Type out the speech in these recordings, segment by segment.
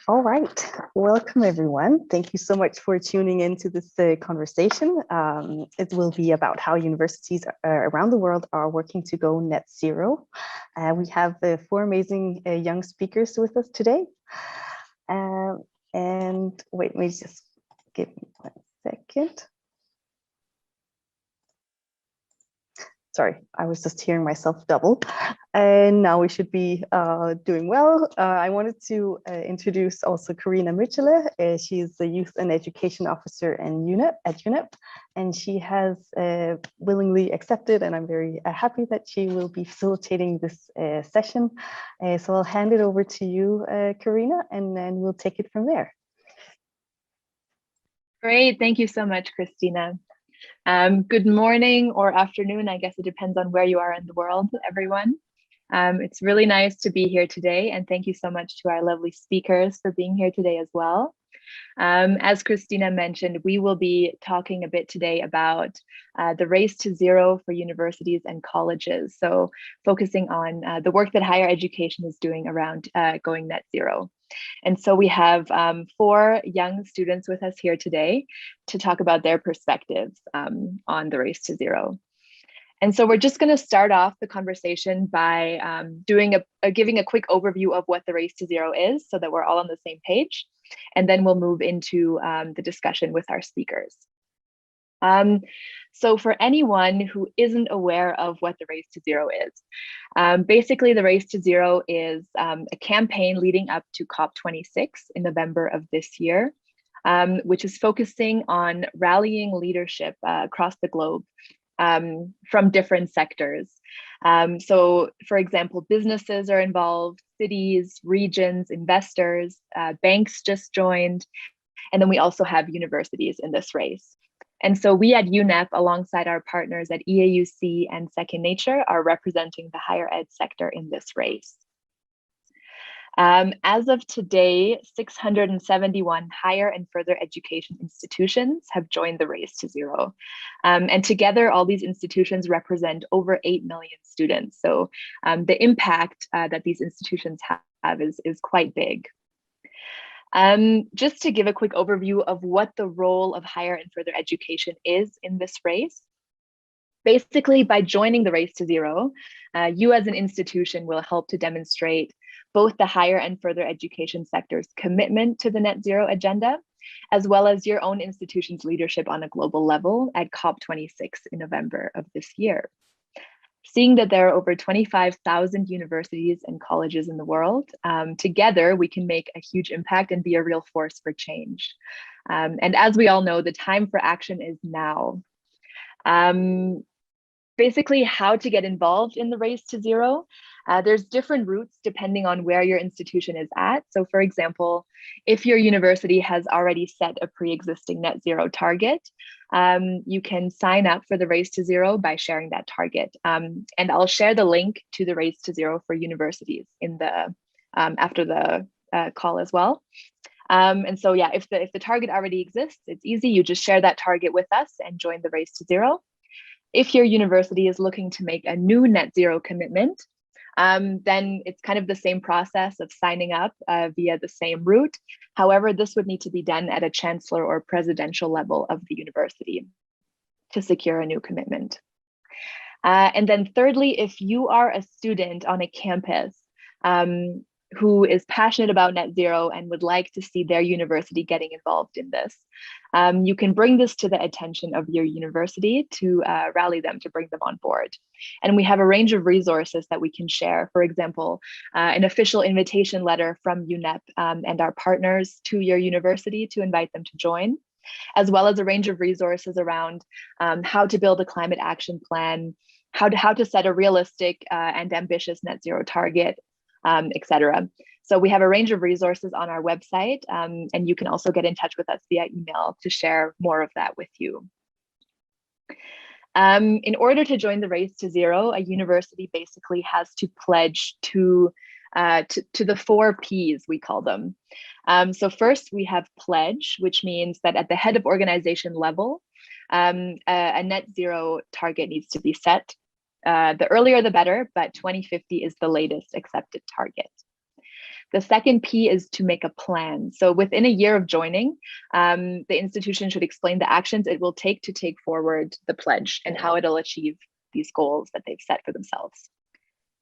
All right, welcome everyone. Thank you so much for tuning into this conversation. It will be about how universities around the world are working to go net zero. We have four amazing young speakers with us today. And wait, let me just give me 1 second. Sorry, I was just hearing myself double. And now we should be doing well. I wanted to introduce also Carina Mütschele. She's the Youth and Education Officer at UNEP, and she has willingly accepted, and I'm very happy that she will be facilitating this session. So I'll hand it over to you, Carina, and then we'll take it from there. Great, thank you so much, Christina. Good morning or afternoon, I guess it depends on where you are in the world, everyone. It's really nice to be here today, and thank you so much to our lovely speakers for being here today as well. As Christina mentioned, we will be talking a bit today about the race to zero for universities and colleges. So focusing on the work that higher education is doing around going net zero. And so we have 4 young students with us here today to talk about their perspectives on the race to zero. And so we're just going to start off the conversation by giving a quick overview of what the race to zero is so that we're all on the same page. And then we'll move into the discussion with our speakers. So for anyone who isn't aware of what the race to zero is, basically the race to zero is a campaign leading up to COP26 in November of this year, which is focusing on rallying leadership across the globe from different sectors. So for example, businesses are involved, cities, regions, investors, banks just joined, and then we also have universities in this race. And so we at UNEP, alongside our partners at EAUC and Second Nature, are representing the higher ed sector in this race. As of today, 671 higher and further education institutions have joined the race to zero. And together, all these institutions represent over 8 million students. So the impact that these institutions have is quite big. Just to give a quick overview of what the role of higher and further education is in this race. Basically, by joining the race to zero, you as an institution will help to demonstrate both the higher and further education sector's commitment to the net zero agenda, as well as your own institution's leadership on a global level at COP26 in November of this year. Seeing that there are over 25,000 universities and colleges in the world, together we can make a huge impact and be a real force for change. And as we all know, the time for action is now. Basically, how to get involved in the race to zero. There's different routes depending on where your institution is at. So for example, if your university has already set a pre-existing net zero target, you can sign up for the race to zero by sharing that target. And I'll share the link to the race to zero for universities in the after the call as well. And so yeah, if the target already exists, it's easy. You just share that target with us and join the race to zero. If your university is looking to make a new net zero commitment, then it's kind of the same process of signing up via the same route. However, this would need to be done at a chancellor or presidential level of the university to secure a new commitment. And then thirdly, if you are a student on a campus who is passionate about net zero and would like to see their university getting involved in this, you can bring this to the attention of your university to rally them, to bring them on board. And we have a range of resources that we can share. For example, an official invitation letter from UNEP and our partners to your university to invite them to join, as well as a range of resources around how to build a climate action plan, how to set a realistic and ambitious net zero target, etc. So we have a range of resources on our website, and you can also get in touch with us via email to share more of that with you. In order to join the race to zero, a university basically has to pledge to the 4 Ps, we call them. So first we have pledge, which means that at the head of organization level, a net zero target needs to be set. The earlier the better, but 2050 is the latest accepted target. The second P is to make a plan. So within a year of joining, the institution should explain the actions it will take to take forward the pledge and how it'll achieve these goals that they've set for themselves.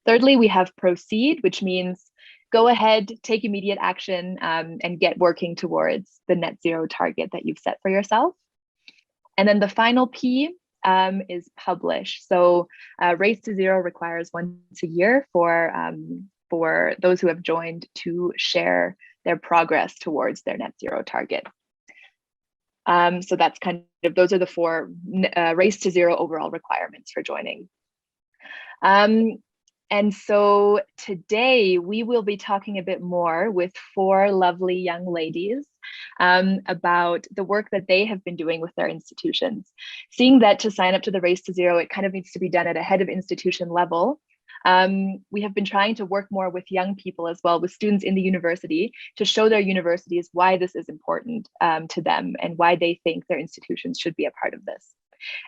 Thirdly, we have proceed, which means go ahead, take immediate action, and get working towards the net zero target that you've set for yourself. And then the final P is publish. So Race to Zero requires once a year for those who have joined to share their progress towards their net zero target. So that's kind of, those are the 4 Race to Zero overall requirements for joining. And so today we will be talking a bit more with 4 lovely young ladies about the work that they have been doing with their institutions. Seeing that to sign up to the Race to Zero, it kind of needs to be done at a head of institution level. We have been trying to work more with young people as well, with students in the university, to show their universities why this is important to them and why they think their institutions should be a part of this.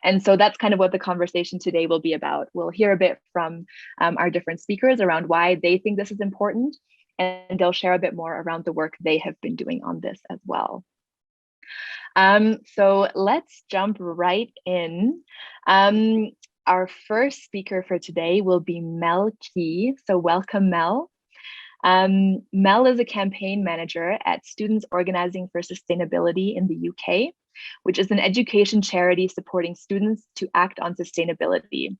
And so that's kind of what the conversation today will be about. We'll hear a bit from our different speakers around why they think this is important, and they'll share a bit more around the work they have been doing on this as well. So let's jump right in. Our first speaker for today will be Mel Key. So welcome, Mel. Mel is a campaign manager at Students Organizing for Sustainability in the UK, which is an education charity supporting students to act on sustainability.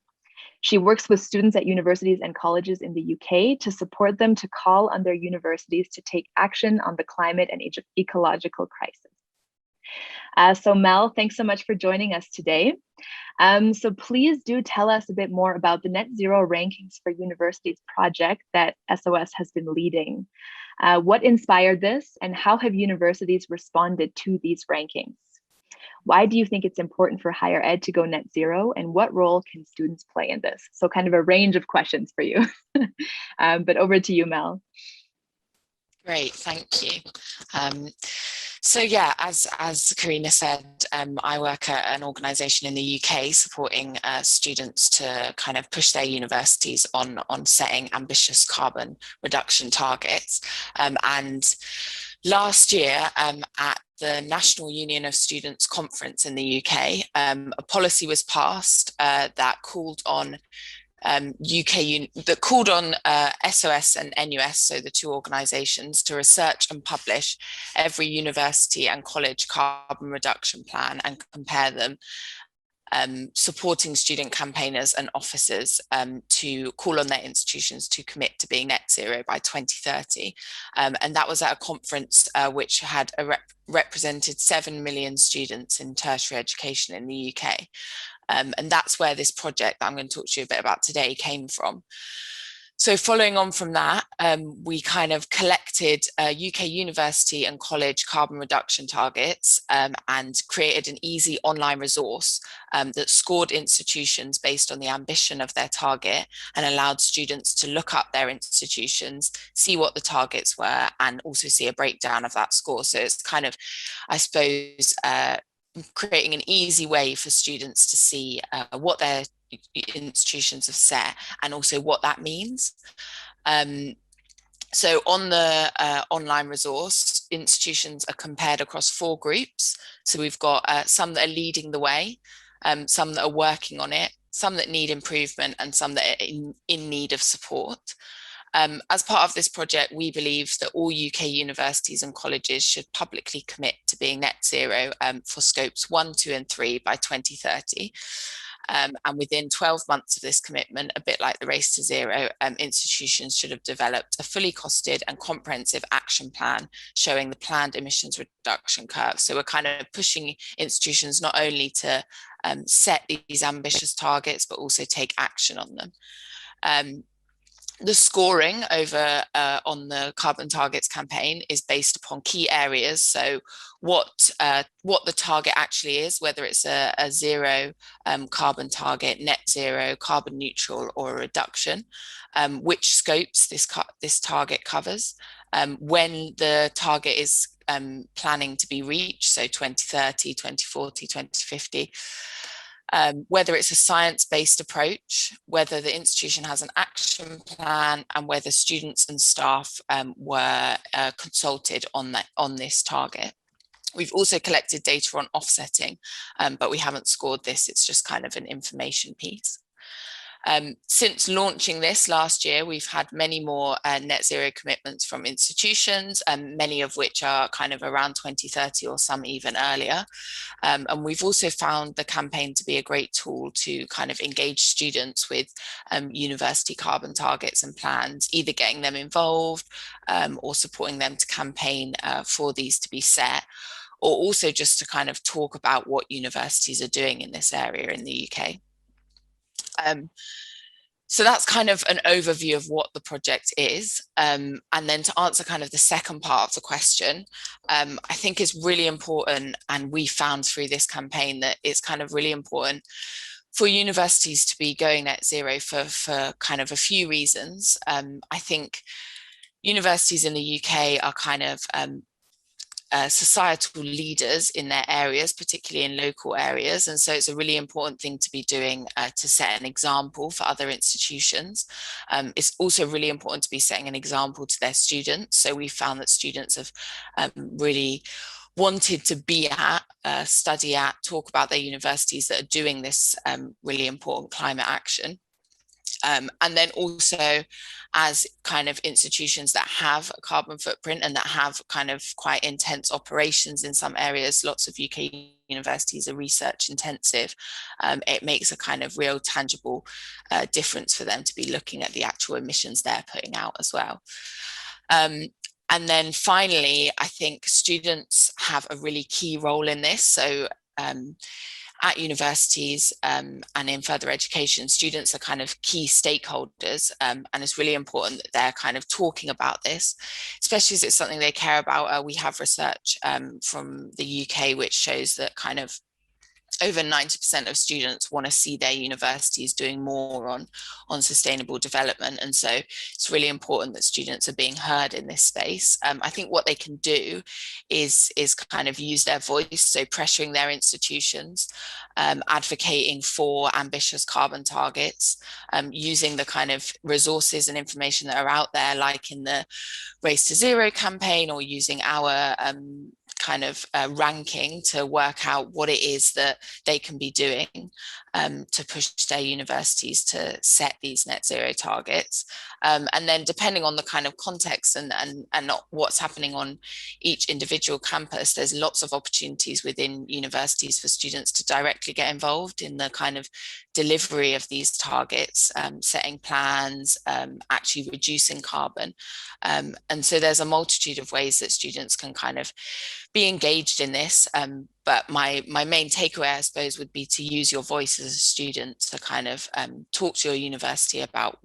She works with students at universities and colleges in the UK to support them to call on their universities to take action on the climate and ecological crisis. So Mel, thanks so much for joining us today. So please do tell us a bit more about the Net Zero Rankings for Universities project that SOS has been leading. What inspired this, and how have universities responded to these rankings? Why do you think it's important for higher ed to go net zero, and what role can students play in this? So kind of a range of questions for you, but over to you, Mel. Great, thank you. So yeah, as Carina said, I work at an organisation in the UK supporting students to kind of push their universities on setting ambitious carbon reduction targets. And last year at the National Union of Students conference in the UK, a policy was passed that called on SOS and NUS, so the 2 organisations, to research and publish every university and college carbon reduction plan and compare them, supporting student campaigners and officers to call on their institutions to commit to being net zero by 2030. And that was at a conference which had represented 7 million students in tertiary education in the UK. And that's where this project that I'm going to talk to you a bit about today came from. So following on from that, we kind of collected UK university and college carbon reduction targets and created an easy online resource that scored institutions based on the ambition of their target and allowed students to look up their institutions, see what the targets were, and also see a breakdown of that score. So it's kind of, I suppose, creating an easy way for students to see what their institutions have set and also what that means. So on the online resource, institutions are compared across 4 groups. So we've got some that are leading the way, some that are working on it, some that need improvement, and some that are in need of support. As part of this project, we believe that all UK universities and colleges should publicly commit to being net zero for scopes 1, 2, and 3 by 2030. And within 12 months of this commitment, a bit like the Race to Zero, institutions should have developed a fully costed and comprehensive action plan showing the planned emissions reduction curve. So we're kind of pushing institutions not only to set these ambitious targets, but also take action on them. The scoring over on the carbon targets campaign is based upon key areas. So what the target actually is, whether it's a zero carbon target, net zero, carbon neutral, or a reduction, which scopes this target covers, when the target is planning to be reached, so 2030, 2040, 2050. whether it's a science-based approach, whether the institution has an action plan, and whether students and staff were consulted on this target. We've also collected data on offsetting, but we haven't scored this. It's just kind of an information piece. Since launching this last year, we've had many more net zero commitments from institutions, many of which are kind of around 2030 or some even earlier. And we've also found the campaign to be a great tool to kind of engage students with university carbon targets and plans, either getting them involved or supporting them to campaign for these to be set, or also just to kind of talk about what universities are doing in this area in the UK. So that's kind of an overview of what the project is. And then to answer kind of the second part of the question, I think it's really important, and we found through this campaign that it's kind of really important for universities to be going net zero for kind of a few reasons. I think universities in the UK are kind of societal leaders in their areas, particularly in local areas. And so it's a really important thing to be doing to set an example for other institutions. It's also really important to be setting an example to their students. So we found that students have really wanted to be at, study at, talk about their universities that are doing this really important climate action. And then also, as kind of institutions that have a carbon footprint and that have kind of quite intense operations in some areas, lots of UK universities are research intensive. It makes a kind of real tangible difference for them to be looking at the actual emissions they're putting out as well. And then finally, I think students have a really key role in this. So at universities and in further education, students are kind of key stakeholders, and it's really important that they're kind of talking about this, especially as it's something they care about. We have research from the UK which shows that kind of over 90% of students want to see their universities doing more on sustainable development. And so it's really important that students are being heard in this space. I think what they can do is kind of use their voice, so pressuring their institutions, advocating for ambitious carbon targets, using the kind of resources and information that are out there, like in the Race to Zero campaign, or using our kind of ranking to work out what it is that they can be doing to push their universities to set these net zero targets. And then depending on the kind of context and not what's happening on each individual campus, there's lots of opportunities within universities for students to directly get involved in the kind of delivery of these targets, setting plans, actually reducing carbon. And so there's a multitude of ways that students can kind of be engaged in this. But my main takeaway, I suppose, would be to use your voice as a student to kind of talk to your university about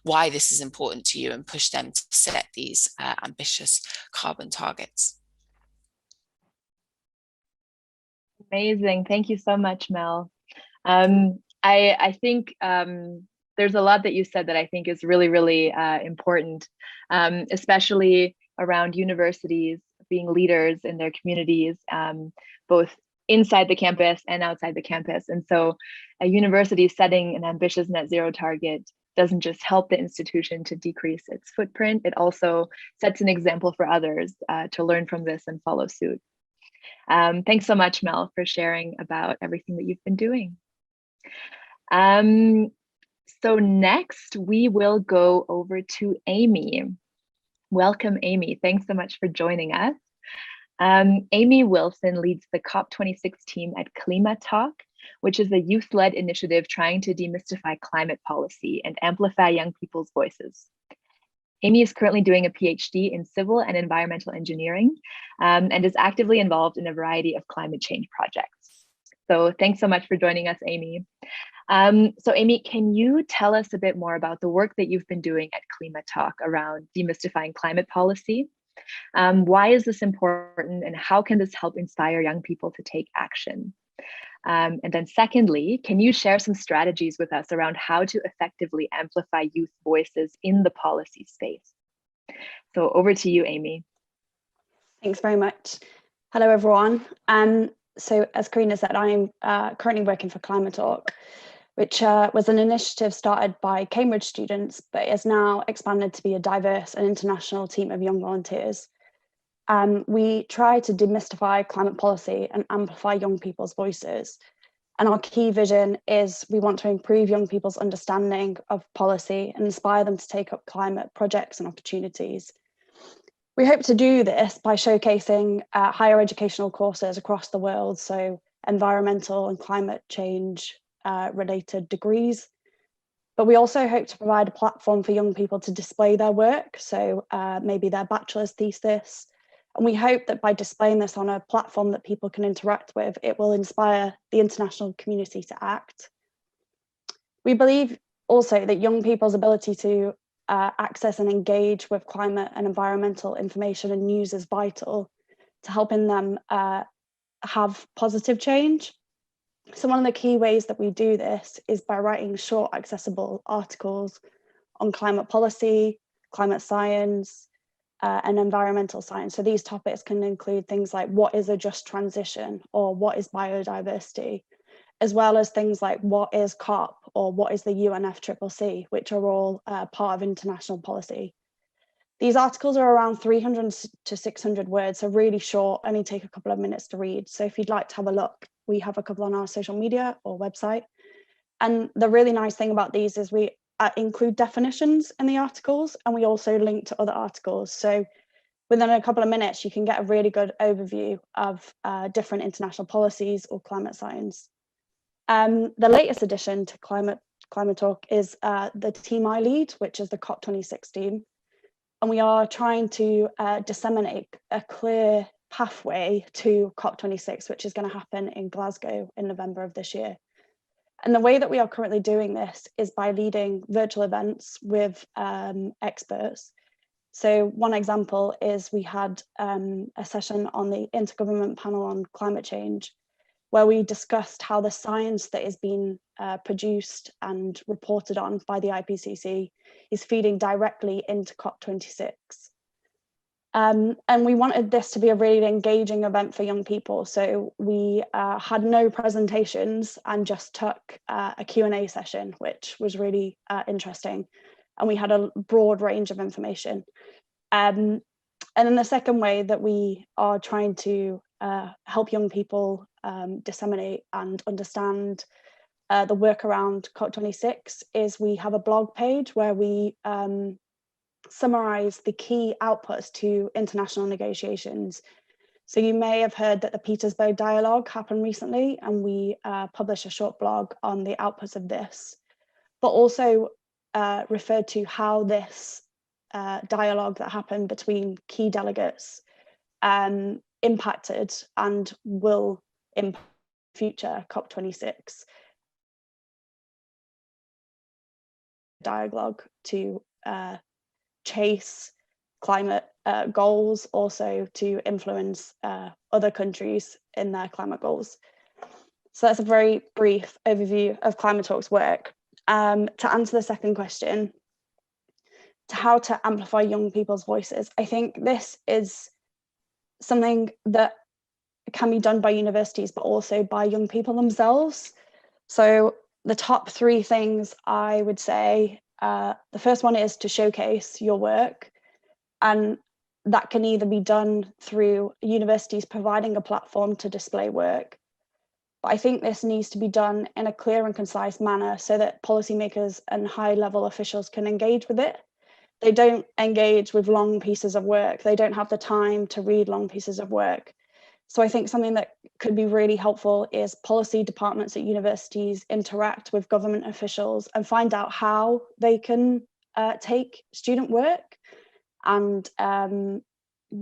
why this is important to you, and push them to set these ambitious carbon targets. Amazing. Thank you so much, Mel. I think there's a lot that you said that I think is really, really important, especially around universities being leaders in their communities, both inside the campus and outside the campus. And so a university setting an ambitious net zero target doesn't just help the institution to decrease its footprint, it also sets an example for others to learn from this and follow suit. Thanks so much, Mel, for sharing about everything that you've been doing. So next we will go over to Amy. Welcome, Amy. Thanks so much for joining us. Amy Wilson leads the COP26 team at Climatalk, which is a youth-led initiative trying to demystify climate policy and amplify young people's voices. Amy is currently doing a PhD in civil and environmental engineering and is actively involved in a variety of climate change projects. So thanks so much for joining us, Amy. So Amy, can you tell us a bit more about the work that you've been doing at Climatalk around demystifying climate policy? Why is this important, and how can this help inspire young people to take action? And then secondly, can you share some strategies with us around how to effectively amplify youth voices in the policy space? So over to you, Amy. Thanks very much. Hello, everyone. So as Carina said, I'm currently working for Climatalk, which was an initiative started by Cambridge students, but is now expanded to be a diverse and international team of young volunteers. We try to demystify climate policy and amplify young people's voices. And our key vision is we want to improve young people's understanding of policy and inspire them to take up climate projects and opportunities. We hope to do this by showcasing higher educational courses across the world, so environmental and climate change related degrees. But we also hope to provide a platform for young people to display their work, so maybe their bachelor's thesis. And we hope that by displaying this on a platform that people can interact with, it will inspire the international community to act. We believe also that young people's ability to access and engage with climate and environmental information and news is vital to helping them have positive change. So one of the key ways that we do this is by writing short, accessible articles on climate policy, climate science, and environmental science. So these topics can include things like what is a just transition or what is biodiversity, as well as things like what is COP or what is the UNFCCC, which are all part of international policy. These articles are around 300 to 600 words, so really short, only take a couple of minutes to read. So if you'd like to have a look, we have a couple on our social media or website. And the really nice thing about these is we include definitions in the articles, and we also link to other articles. So within a couple of minutes, you can get a really good overview of different international policies or climate science. The latest addition to Climatalk is the team I lead, which is the COP26 team. And we are trying to disseminate a clear pathway to COP26, which is going to happen in Glasgow in November of this year. And the way that we are currently doing this is by leading virtual events with experts. So one example is we had a session on the Intergovernment Panel on Climate Change, where we discussed how the science that is being produced and reported on by the IPCC is feeding directly into COP26. And we wanted this to be a really engaging event for young people. So we had no presentations and just took a Q&A session, which was really interesting. And we had a broad range of information. And then the second way that we are trying to help young people disseminate and understand the work around COP26 is we have a blog page where we summarize the key outputs to international negotiations. So you may have heard that the Petersburg Dialogue happened recently, and we published a short blog on the outputs of this, but also referred to how this dialogue that happened between key delegates impacted and will impact future COP26 dialogue to chase climate goals, also to influence other countries in their climate goals. So that's a very brief overview of Climatalk's work. To answer the second question, to how to amplify young people's voices, I think this is something that can be done by universities, but also by young people themselves. So the top three things I would say, the first one is to showcase your work. And that can either be done through universities providing a platform to display work. But I think this needs to be done in a clear and concise manner so that policymakers and high-level officials can engage with it. They don't engage with long pieces of work. They don't have the time to read long pieces of work. So I think something that could be really helpful is policy departments at universities interact with government officials and find out how they can take student work and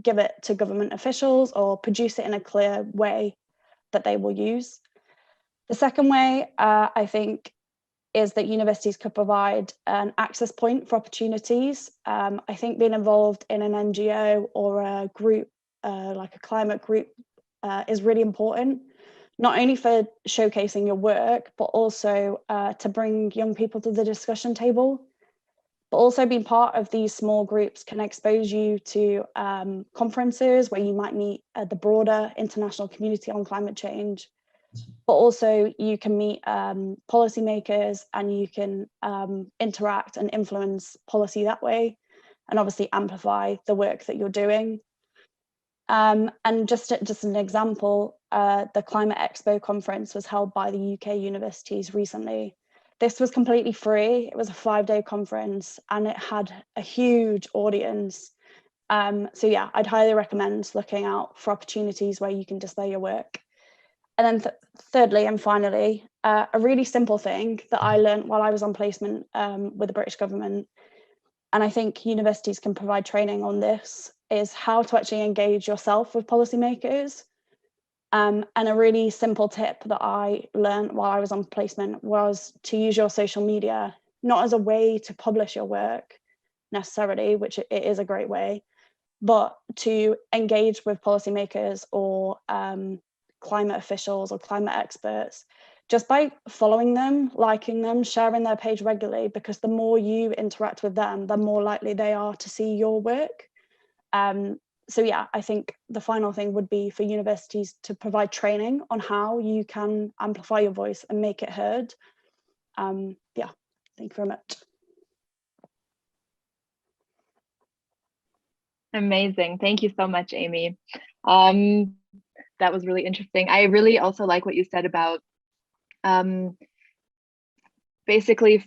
give it to government officials or produce it in a clear way that they will use. The second way, I think, is that universities could provide an access point for opportunities. I think being involved in an NGO or a group, like a climate group, is really important, not only for showcasing your work, but also to bring young people to the discussion table. But also being part of these small groups can expose you to conferences where you might meet the broader international community on climate change. But also you can meet policymakers, and you can interact and influence policy that way, and obviously amplify the work that you're doing. And just an example, the Climate Expo conference was held by the UK universities recently. This was completely free. It was a 5-day conference, and it had a huge audience. So yeah, I'd highly recommend looking out for opportunities where you can display your work. And then thirdly and finally, a really simple thing that I learned while I was on placement with the British government, and I think universities can provide training on this, is how to actually engage yourself with policymakers. And a really simple tip that I learned while I was on placement was to use your social media, not as a way to publish your work necessarily, which it is a great way, but to engage with policymakers or climate officials or climate experts, just by following them, liking them, sharing their page regularly, because the more you interact with them, the more likely they are to see your work. So yeah, I think the final thing would be for universities to provide training on how you can amplify your voice and make it heard. Yeah, thank you very much. Amazing. Thank you so much, Amy. That was really interesting. I really also like what you said about basically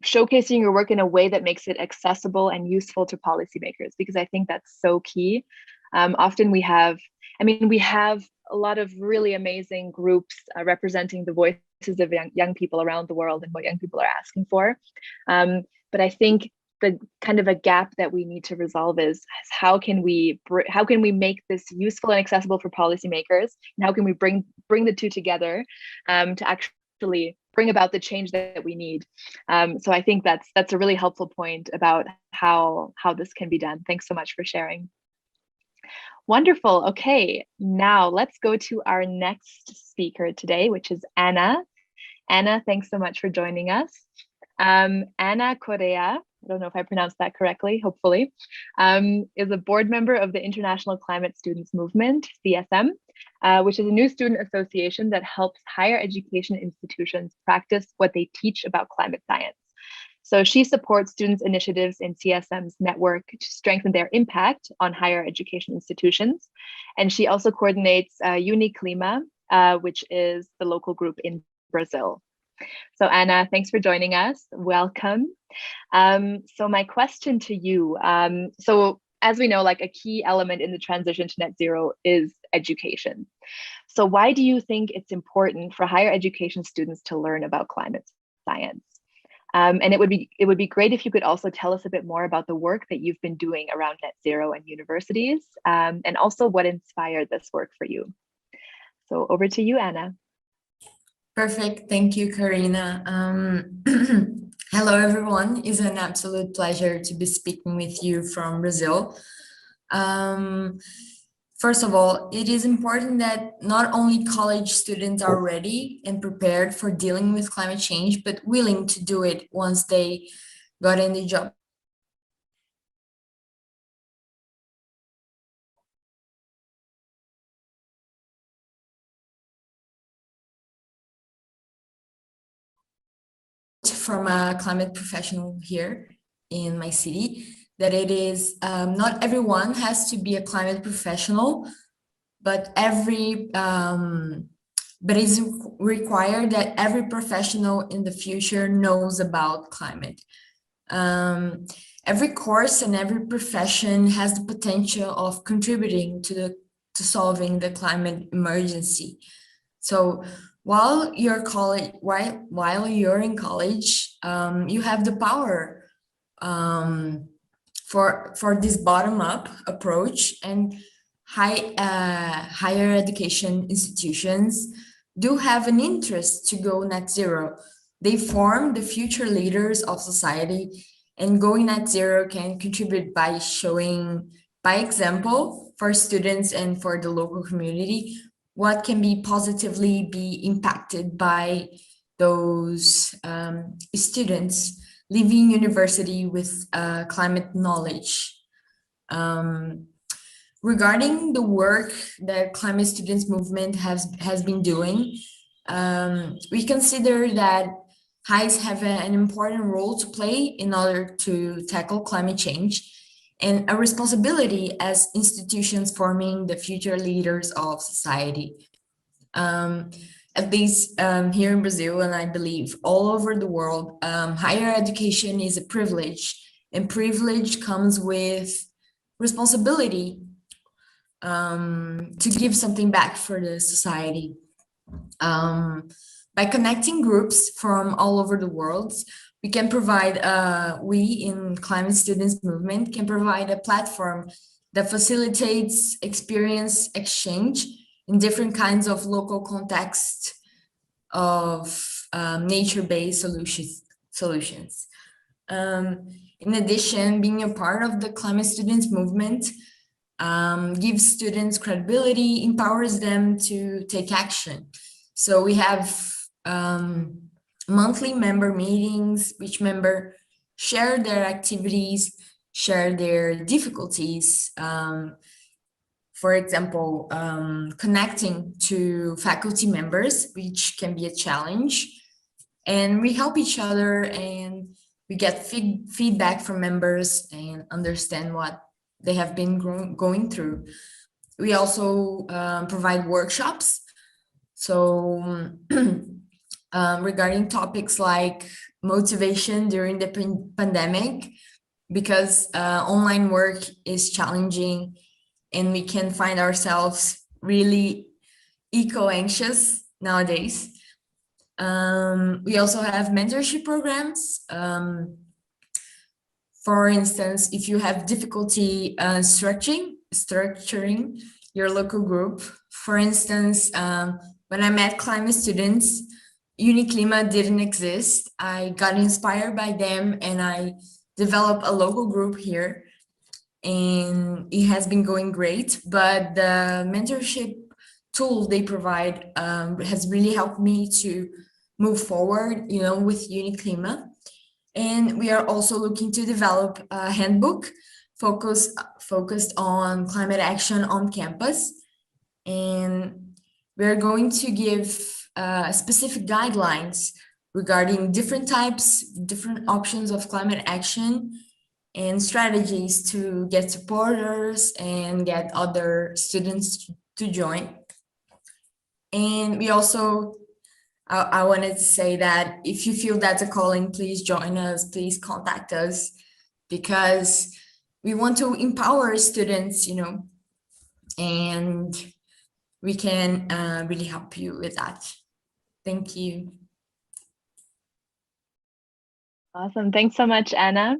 showcasing your work in a way that makes it accessible and useful to policymakers, because I think that's so key. Often we have a lot of really amazing groups representing the voices of young people around the world and what young people are asking for. But I think the kind of a gap that we need to resolve is how can we make this useful and accessible for policymakers, and how can we bring the two together to actually bring about the change that we need. So I think that's a really helpful point about how this can be done. Thanks so much for sharing. Wonderful. Okay, now let's go to our next speaker today, which is Anna. Anna, thanks so much for joining us. Anna Corrêa, I don't know if I pronounced that correctly, hopefully, is a board member of the International Climate Students Movement, CSM, which is a new student association that helps higher education institutions practice what they teach about climate science. So she supports students' initiatives in CSM's network to strengthen their impact on higher education institutions. And she also coordinates UNEP, which is the local group in Brazil. So Anna, thanks for joining us. Welcome. So my question to you, so as we know, like a key element in the transition to net zero is education. So why do you think it's important for higher education students to learn about climate science? And it would be great if you could also tell us a bit more about the work that you've been doing around net zero and universities, and also what inspired this work for you. So over to you, Anna. Perfect. Thank you, Carina. Hello, everyone. It's an absolute pleasure to be speaking with you from Brazil. First of all, it is important that not only college students are ready and prepared for dealing with climate change, but willing to do it once they got in the job. From a climate professional here in my city, that it is not everyone has to be a climate professional, but it's required that every professional in the future knows about climate. Every course and every profession has the potential of contributing to solving the climate emergency. So while you're in college, you have the power for this bottom-up approach, and higher education institutions do have an interest to go net zero. They form the future leaders of society, and going net zero can contribute by showing by example for students and for the local community what can be positively be impacted by those students leaving university with climate knowledge. Regarding the work that climate students movement has been doing, we consider that Haiqis have an important role to play in order to tackle climate change, and a responsibility as institutions forming the future leaders of society. At least here in Brazil, and I believe all over the world, higher education is a privilege, and privilege comes with responsibility to give something back for the society. By connecting groups from all over the world, we can provide, we in Climate Students Movement can provide a platform that facilitates experience exchange in different kinds of local context of nature-based solutions. In addition, being a part of the Climate Students Movement gives students credibility, empowers them to take action. So we have monthly member meetings, which member share their activities, share their difficulties. For example, connecting to faculty members, which can be a challenge. And we help each other, and we get feedback from members and understand what they have been going through. We also provide workshops. So regarding topics like motivation during the pandemic, because online work is challenging and we can find ourselves really eco-anxious nowadays. We also have mentorship programs. For instance, if you have difficulty structuring your local group, for instance, when I met climate students, UniClima didn't exist. I got inspired by them and I developed a local group here, and it has been going great. But the mentorship tool they provide has really helped me to move forward, you know, with UniClima. And we are also looking to develop a handbook focused on climate action on campus. And we're going to give specific guidelines regarding different types, different options of climate action and strategies to get supporters and get other students to join. And we also, I wanted to say that if you feel that's a calling, please join us, please contact us, because we want to empower students, you know, and we can really help you with that. Thank you. Awesome. Thanks so much, Anna.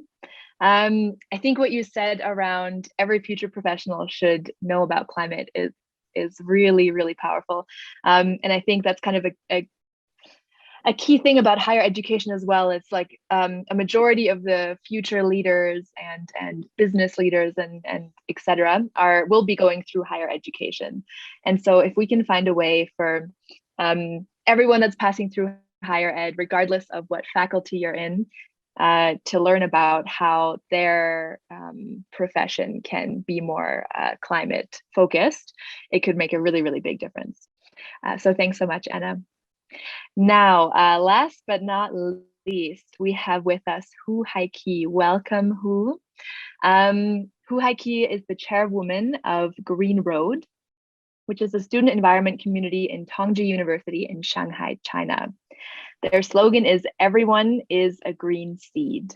I think what you said around every future professional should know about climate is really, really powerful. And I think that's kind of a key thing about higher education as well. It's like a majority of the future leaders and business leaders and et cetera will be going through higher education. And so if we can find a way for everyone that's passing through higher ed, regardless of what faculty you're in, to learn about how their profession can be more climate focused, it could make a really, really big difference. So thanks so much, Anna. Now, last but not least, we have with us Haiqi. Welcome, Hu. Haiqi is the chairwoman of Greenroad, which is a student environment community in Tongji University in Shanghai, China. Their slogan is "Everyone is a green seed."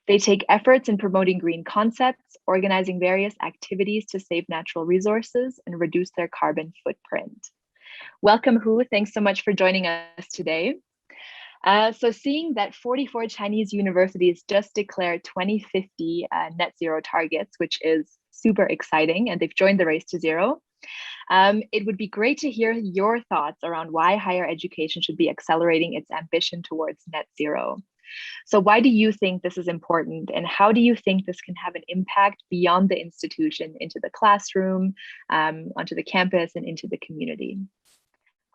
They take efforts in promoting green concepts, organizing various activities to save natural resources and reduce their carbon footprint. Welcome, Hu. Thanks so much for joining us today. So seeing that 44 Chinese universities just declared 2050 net zero targets, which is super exciting, and they've joined the race to zero, it would be great to hear your thoughts around why higher education should be accelerating its ambition towards net zero. So why do you think this is important, and how do you think this can have an impact beyond the institution into the classroom, onto the campus, and into the community?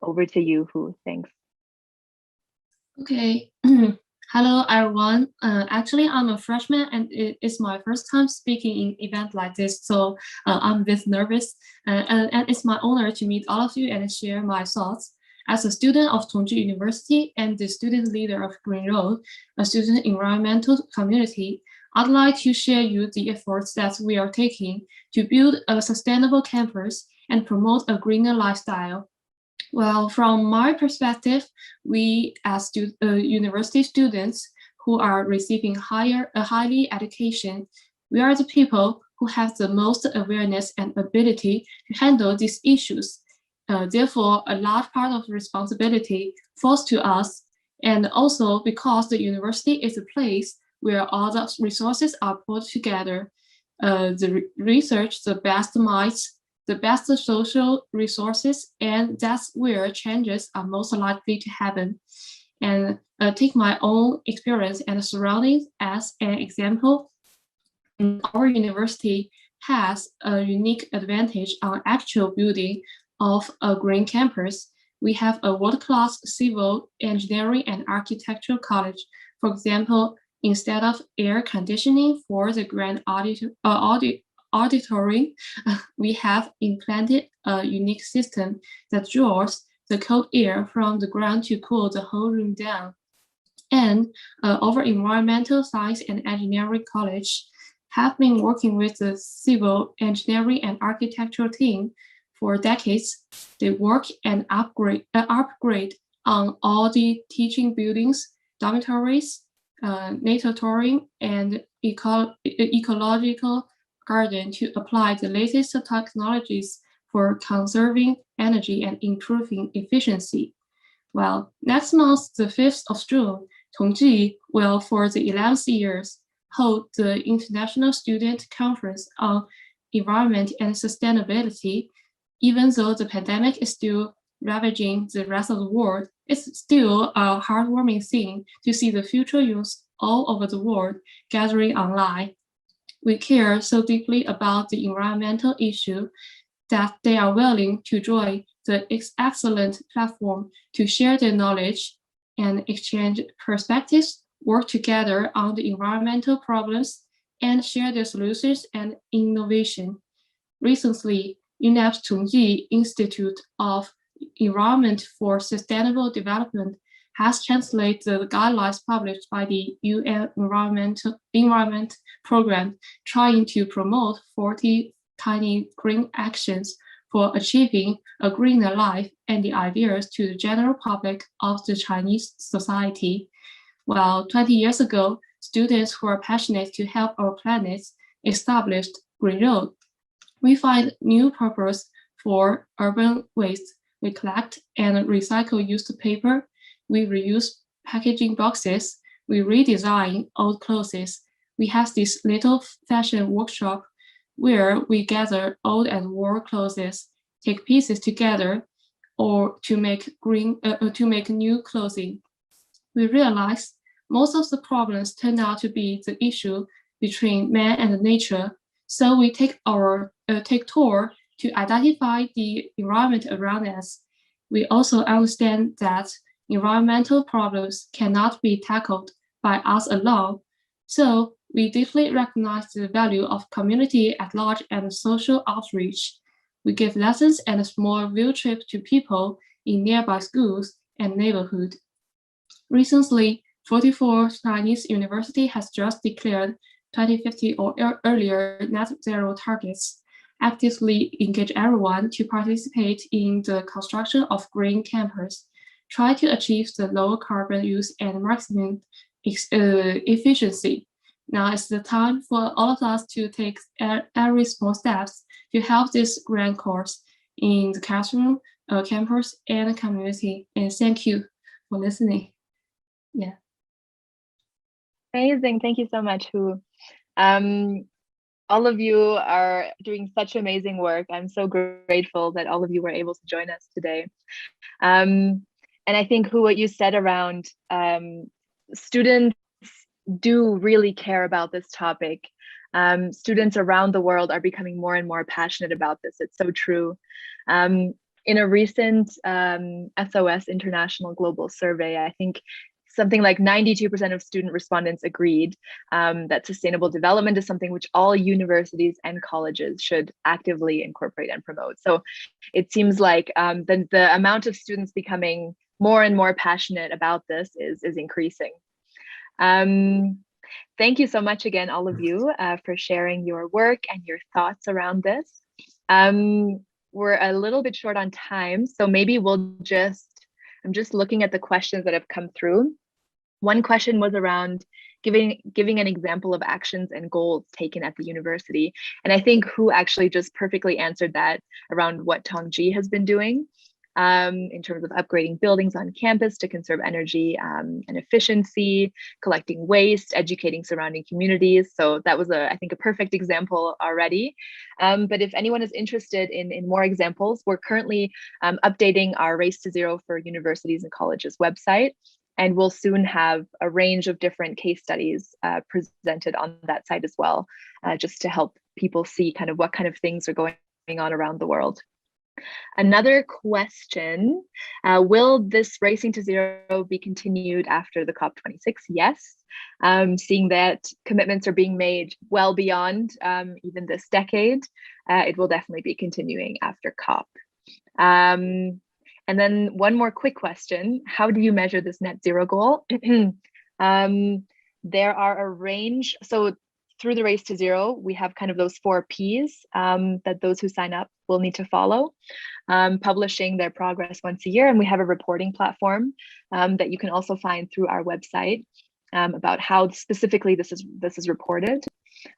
Over to you, Hu. Thanks. Okay. Hello, everyone. Actually, I'm a freshman and it's my first time speaking in event like this, so I'm a bit nervous. And it's my honor to meet all of you and share my thoughts. As a student of Tongji University and the student leader of Greenroad, a student environmental community, I'd like to share you the efforts that we are taking to build a sustainable campus and promote a greener lifestyle. Well, from my perspective, we as university students who are receiving highly education, we are the people who have the most awareness and ability to handle these issues. Therefore, a large part of responsibility falls to us, and also because the university is a place where all the resources are put together. The research, the best minds, the best social resources, and that's where changes are most likely to happen. And take my own experience and surroundings as an example. Our university has a unique advantage on actual building of a green campus. We have a world-class civil engineering and architectural college. For example, instead of air conditioning for the grand auditorium, we have implanted a unique system that draws the cold air from the ground to cool the whole room down. And our environmental science and engineering college have been working with the civil engineering and architectural team for decades. They work and upgrade on all the teaching buildings, dormitories, natatorium, and ecological garden to apply the latest technologies for conserving energy and improving efficiency. Well, next month, the 5th of June, Tongji will, for the 11th years, hold the International Student Conference on Environment and Sustainability. Even though the pandemic is still ravaging the rest of the world, it's still a heartwarming thing to see the future youth all over the world gathering online. We care so deeply about the environmental issue that they are willing to join the excellent platform to share their knowledge and exchange perspectives, work together on the environmental problems, and share their solutions and innovation. Recently, UNEP's Tongji Institute of Environment for Sustainable Development has translated the guidelines published by the UN Environment Program, trying to promote 40 tiny green actions for achieving a greener life and the ideas to the general public of the Chinese society. Well, 20 years ago, students who are passionate to help our planet established Greenroad. We find new purpose for urban waste. We collect and recycle used paper. We reuse packaging boxes. We redesign old clothes. We have this little fashion workshop where we gather old and worn clothes, take pieces together, or to make new clothing. We realize most of the problems turn out to be the issue between man and nature. So we take tour to identify the environment around us. We also understand that environmental problems cannot be tackled by us alone. So we deeply recognize the value of community at large and social outreach. We give lessons and a small field trip to people in nearby schools and neighborhood. Recently, 44 Chinese university has just declared 2050 or earlier net zero targets, actively engage everyone to participate in the construction of green campus, try to achieve the low carbon use and maximum efficiency. Now is the time for all of us to take every small steps to help this grand cause in the classroom, campus, and community. And thank you for listening. Yeah. Amazing. Thank you so much, Hu. All of you are doing such amazing work. I'm so grateful that all of you were able to join us today. And I think, Hu, what you said around students do really care about this topic. Students around the world are becoming more and more passionate about this. It's so true. In a recent SOS International Global Survey, I think something like 92% of student respondents agreed that sustainable development is something which all universities and colleges should actively incorporate and promote. So it seems like the amount of students becoming more and more passionate about this is increasing. Thank you so much again, all of you, for sharing your work and your thoughts around this. We're a little bit short on time, so maybe I'm just looking at the questions that have come through. One question was around giving an example of actions and goals taken at the university. And I think Hu actually just perfectly answered that around what Tongji has been doing in terms of upgrading buildings on campus to conserve energy and efficiency, collecting waste, educating surrounding communities. So that was, I think, a perfect example already. But if anyone is interested in more examples, we're currently updating our Race to Zero for Universities and Colleges website. And we'll soon have a range of different case studies presented on that site as well, just to help people see kind of what kind of things are going on around the world. Another question, will this Racing to Zero be continued after the COP26? Yes, seeing that commitments are being made well beyond even this decade, it will definitely be continuing after COP. And then one more quick question, how do you measure this net zero goal? There are a range, so through the Race to Zero, we have kind of those 4 Ps that those who sign up will need to follow, publishing their progress once a year. And we have a reporting platform that you can also find through our website about how specifically this is reported.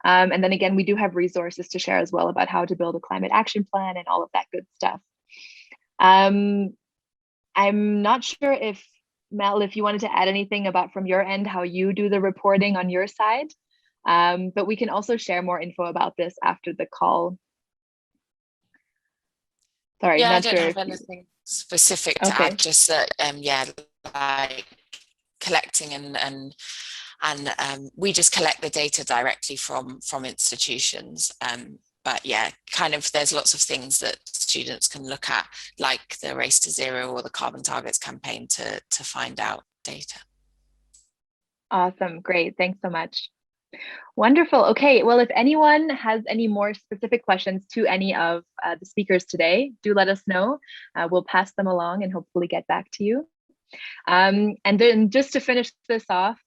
And then again, we do have resources to share as well about how to build a climate action plan and all of that good stuff. I'm not sure if, Mel, if you wanted to add anything about from your end, how you do the reporting on your side, but we can also share more info about this after the call. Sorry, yeah, not I don't sure have anything specific to add, just that, yeah, like collecting and we just collect the data directly from institutions. But yeah, kind of there's lots of things that students can look at, like the Race to Zero or the Carbon Targets campaign to find out data. Awesome, great, thanks so much. Wonderful, okay, well, if anyone has any more specific questions to any of the speakers today, do let us know. We'll pass them along and hopefully get back to you. And then just to finish this off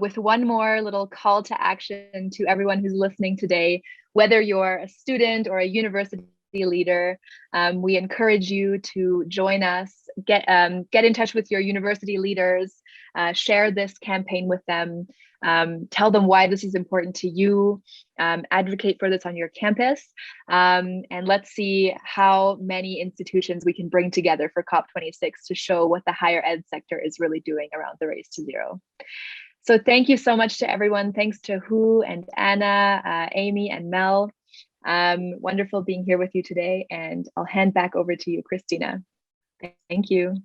with one more little call to action to everyone who's listening today, whether you're a student or a university leader, we encourage you to join us, get in touch with your university leaders, share this campaign with them, tell them why this is important to you, advocate for this on your campus, and let's see how many institutions we can bring together for COP26 to show what the higher ed sector is really doing around the Race to Zero. So thank you so much to everyone. Thanks to Hu and Anna, Amy and Mel. Wonderful being here with you today, and I'll hand back over to you, Christina. Thank you.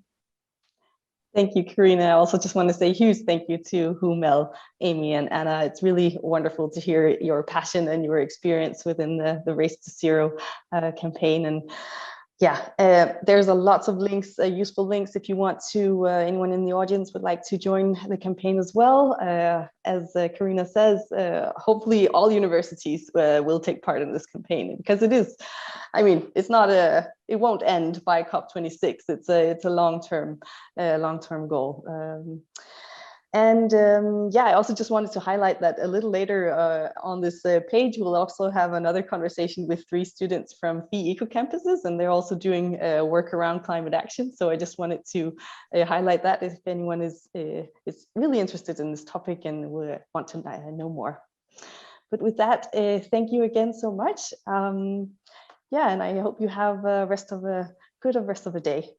Thank you, Carina. I also just want to say a huge thank you to Hu, Mel, Amy, and Anna. It's really wonderful to hear your passion and your experience within the Race to Zero campaign. And yeah, there's lots of links, useful links, if you want to, anyone in the audience would like to join the campaign as well. As Carina says, hopefully all universities will take part in this campaign, because it is, I mean, it's not it won't end by COP26. It's a long-term goal. Yeah, I also just wanted to highlight that a little later on this page, we'll also have another conversation with 3 students from 3 eco-campuses, and they're also doing work around climate action. So I just wanted to highlight that if anyone is really interested in this topic and will want to know more. But with that, thank you again so much. Yeah, and I hope you have rest of the day.